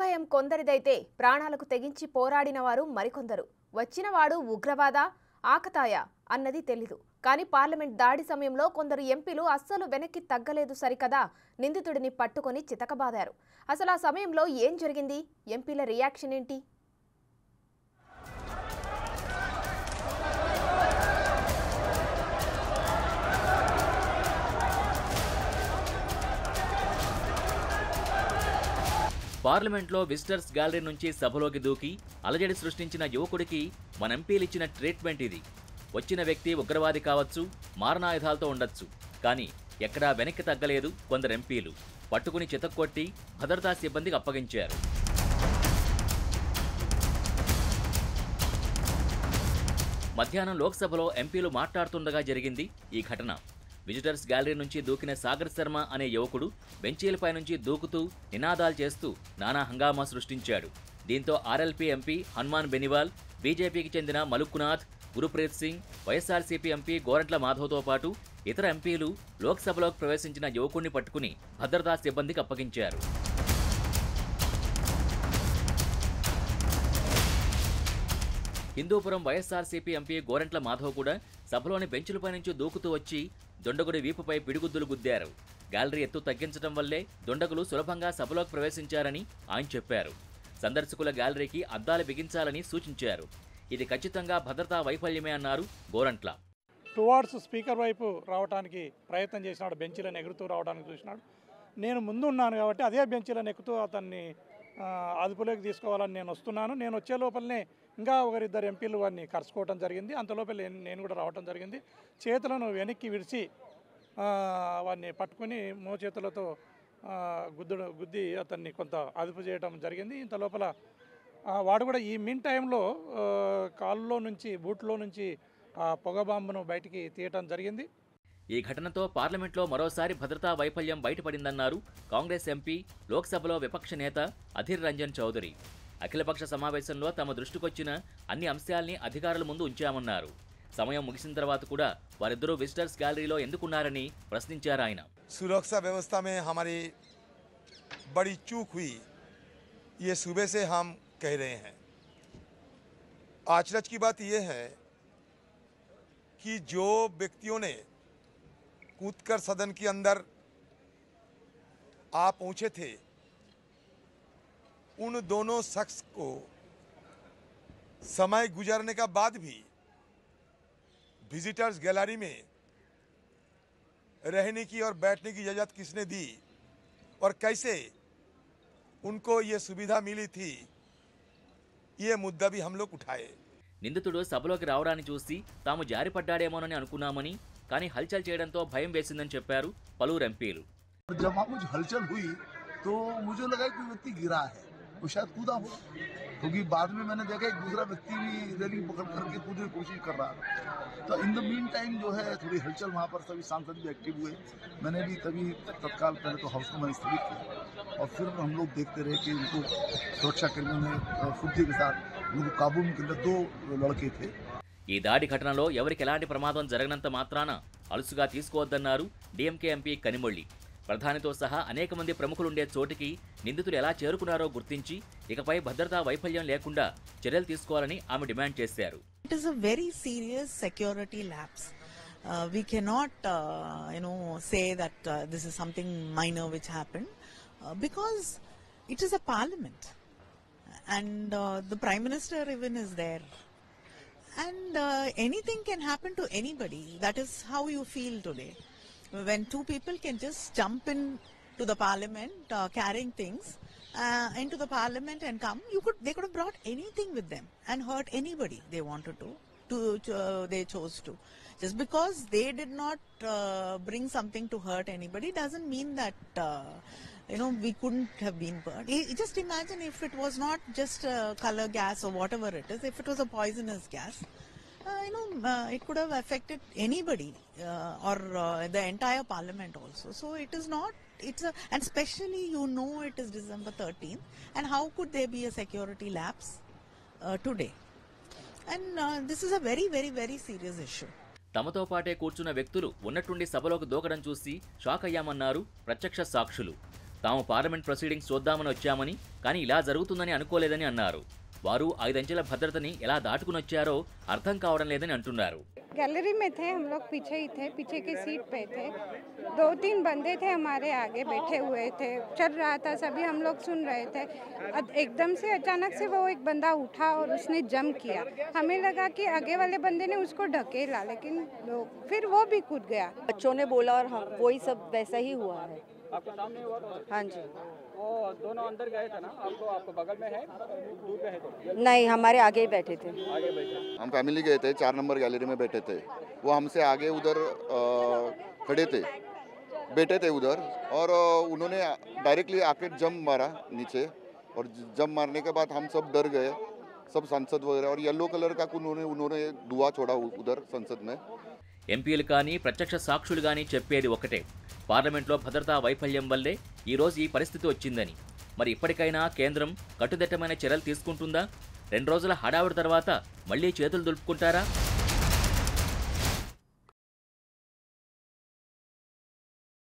ప్రాణభయం కొందరిదైతే ప్రాణాలకు తెగించి పోరాడిన వారు మరికొందరు. వచ్చినవాడు ఉగ్రవాద ఆకతాయ అన్నది తెలీదు. కానీ పార్లమెంట్ దాడి సమయంలో కొందరు ఎంపీలు అస్సలు వెనక్కి తగ్గలేదు సరికదా, నిందితుడిని పట్టుకొని చితకబాదారు. అసలు ఆ సమయంలో ఏం జరిగింది? ఎంపీల రియాక్షన్ ఏంటి? పార్లమెంట్లో విజిటర్స్ గ్యాలరీ నుంచి సభలోకి దూకి అలజడి సృష్టించిన యువకుడికి మన ఎంపీలిచ్చిన ట్రీట్మెంట్ ఇది. వచ్చిన వ్యక్తి ఉగ్రవాది కావచ్చు, మారణాయుధాలతో ఉండొచ్చు, కానీ ఎక్కడా వెనక్కి తగ్గలేదు కొందరు ఎంపీలు. పట్టుకుని చితక్కొట్టి భద్రతా సిబ్బందికి అప్పగించారు. మధ్యాహ్నం లోక్సభలో ఎంపీలు మాట్లాడుతుండగా జరిగింది ఈ ఘటన. విజిటర్స్ గ్యాలరీ నుంచి దూకిన సాగర్ శర్మ అనే యువకుడు బెంచీలపై నుంచి దూకుతూ నినాదాలు చేస్తూ నానా హంగామా సృష్టించాడు. దీంతో ఆర్ఎల్పీ ఎంపీ హనుమాన్ బెనివాల్, బీజేపీకి చెందిన మలుక్కునాథ్, గురుప్రీత్ సింగ్, వైఎస్ఆర్సీపీ ఎంపీ గోరంట్ల మాధవ్తో పాటు ఇతర ఎంపీలు లోక్సభలోకి ప్రవేశించిన యువకుడిని పట్టుకుని భద్రతా సిబ్బందికి అప్పగించారు. హిందూపురం వైఎస్ఆర్సీపీ ఎంపీ గోరంట్ల మాధవ్ కూడా సభలోని బెంచులపై నుంచి దూకుతూ వచ్చి దొండగుడి వీపుపై పిడిగుద్దులు గుద్దారు. గ్యాలరీ ఎత్తు తగ్గించడం వల్లే దొండగులు సులభంగా సభలోకి ప్రవేశించారని ఆయన చెప్పారు. సందర్శకుల గ్యాలరీకి అద్దాలు బిగించాలని సూచించారు. ఇది ఖచ్చితంగా భద్రతా వైఫల్యమే అన్నారు గోరంట్ల. టువార్డ్స్ స్పీకర్ వైపు రావడానికి ప్రయత్నం చేసినాడు, బెంచీలను ఎగురుతూ రావడానికి చూసినాడు. నేను ముందు ఉన్నాను కాబట్టి అదే బెంచీలను ఎక్కుతూ అతన్ని అదుపులోకి తీసుకోవాలని నేను వస్తున్నాను. నేను వచ్చే లోపలనే ఇంకా ఒకరిద్దరు ఎంపీలు వాడిని కరుచుకోవడం జరిగింది. అంతలోపల నేను కూడా రావడం జరిగింది. చేతులను వెనక్కి విడిచి వాడిని పట్టుకుని మోచేతులతో గుద్ది అతన్ని కొంత అదుపు చేయడం జరిగింది. ఇంత లోపల వాడు కూడా ఈ మిన్ టైంలో కాలులో నుంచి బూట్లో నుంచి పొగ బాంబును బయటికి తీయటం జరిగింది. ఈ ఘటనతో పార్లమెంట్లో మరోసారి భద్రతా వైఫల్యం బయటపడిందన్నారు కాంగ్రెస్ ఎంపీ, లోక్సభలో విపక్ష నేత అధీర్ రంజన్ చౌదరి. అఖిలపక్ష సమావేశంలో తమ దృష్టికొచ్చిన అన్ని అంశాల్ని అధికారుల ముందు ఉంచామన్నారు. సమయం ముగిసిన తర్వాత కూడా వారిద్దరూ విజిటర్స్ గ్యాలరీలో ఎందుకున్నారని ప్రశ్నించారు ఆయన. सुरक्षा व्यवस्था में हमारी बड़ी चूक हुई, ये सुबह से हम कह रहे हैं। आश्चर्य की बात यह है कि जो व्यक्तियों ने कूदकर सदन के अंदर आ पहुंचे थे, उन दोनों शख्स को समय गुजरने का बाद भी विजिटर्स गैलरी में रहने की और बैठने की इजाज़त किसने दी और कैसे उनको ये सुविधा मिली थी, ये मुद्दा भी हम लोग उठाए। నిందితుడు సభలోకి రావడాన్ని చూసి తాము జారిపడ్డాడేమోనని అనుకున్నామని, కానీ హల్చల్ చేయడంతో భయం వేసిందని చెప్పారు పలువురు ఎంపీలు. जब वहाँ कुछ हलचल हुई तो मुझे लगा कि व्यक्ति गिरा है, वो शायद कूदा हो, क्योंकि बाद में मैंने देखा एक दूसरा व्यक्ति भी रेलिंग पकड़ करके कूदने की कोशिश कर रहा था। तो इन द मीन टाइम जो है थोड़ी हलचल वहाँ पर, सभी सांसद भी एक्टिव हुए। मैंने भी तभी तत्काल पहले तो हाउस को मैंने स्थगित किया और फिर हम लोग देखते रहे कि उनको सुरक्षाकर्मियों ने फुर्ती के साथ उनको काबू में किया। 2 लड़के थे। ఈ దాడి ఘటనలో ఎవరికి ఎలాంటి ప్రమాదం జరగనంత మాత్రాన అలుసుగా తీసుకోవద్దన్నారు డీఎంకే ఎంపీ కనిమొళ్ళి. ప్రధానితో సహా అనేక మంది ప్రముఖులుండే చోటికి నిందితులు ఎలా చేరుకున్నారో గుర్తించి ఇకపై భద్రతా వైఫల్యం లేకుండా చర్యలు తీసుకోవాలని ఆమె డిమాండ్ చేశారు. It is a very serious security lapse. We cannot, say that this is something minor which happened because it is a parliament and the Prime Minister even is there. And anything can happen to anybody. That is how you feel today. When 2 people can just jump in to the parliament carrying things into the parliament and come, they could have brought anything with them and hurt anybody they wanted to they chose to. Just because they did not bring something to hurt anybody doesn't mean that we couldn't have been burned. Just imagine if it was not just color gas or whatever it is, if it was a poisonous gas, it could have affected anybody or the entire parliament also. So it is not, and especially it is December 13th, and how could there be a security lapse today? And this is a very, very, very serious issue. తమతో పాటే కూర్చున్న వ్యక్తులు ఉన్నట్టుండి సభలోకి దూకడం చూసి shock అయ్యామన్నారు ప్రత్యక్ష సాక్షులు. తాము పార్లమెంట్ ప్రొసీడింగ్స్ చూద్దామని వచ్చామని, కానీ ఇలా జరుగుతుందని అనుకోలేదని అన్నారు. వారు 5 అంచెల భద్రతని ఎలా దాటుకునొచ్చారో అర్థం కావడం లేదని అంటున్నారు. गैलरी में थे हम लोग, पीछे ही थे, पीछे की सीट पे थे। 2-3 बंदे थे हमारे आगे बैठे हुए थे, चल रहा था सभी, हम लोग सुन रहे थे। एकदम से अचानक से वो एक बंदा उठा और उसने जंप किया। हमें लगा कि आगे वाले बंदे ने उसको ढकेला, लेकिन फिर वो भी कूद गया। बच्चों ने बोला और हाँ वही सब वैसा ही हुआ है। आपके सामने हुआ था? हाँ जी। वो दोनों अंदर गए थे ना, आपको बगल में है, दूर गए थे? नहीं, हमारे आगे ही बैठे थे। आगे बैठे। हम फैमिली गए थे, 4 नंबर गैलरी में बैठे थे। वो हमसे आगे उधर खड़े थे, बैठे थे उधर, और उन्होंने डायरेक्टली आके जंप मारा नीचे, और जंप मारने के बाद हम सब डर गए, सब सांसद वगैरह, और येलो कलर का उन्होंने धुआं छोड़ा उधर संसद में। ఎంపీలు కానీ ప్రత్యక్ష సాక్షులు కానీ చెప్పేది ఒకటే, పార్లమెంట్లో భద్రతా వైఫల్యం వల్లే ఈరోజు ఈ పరిస్థితి వచ్చిందని. మరి ఇప్పటికైనా కేంద్రం కట్టుదిట్టమైన చర్యలు తీసుకుంటుందా? 2 రోజుల హడావుడి తర్వాత మళ్లీ చేతులు దులుపుకుంటారా?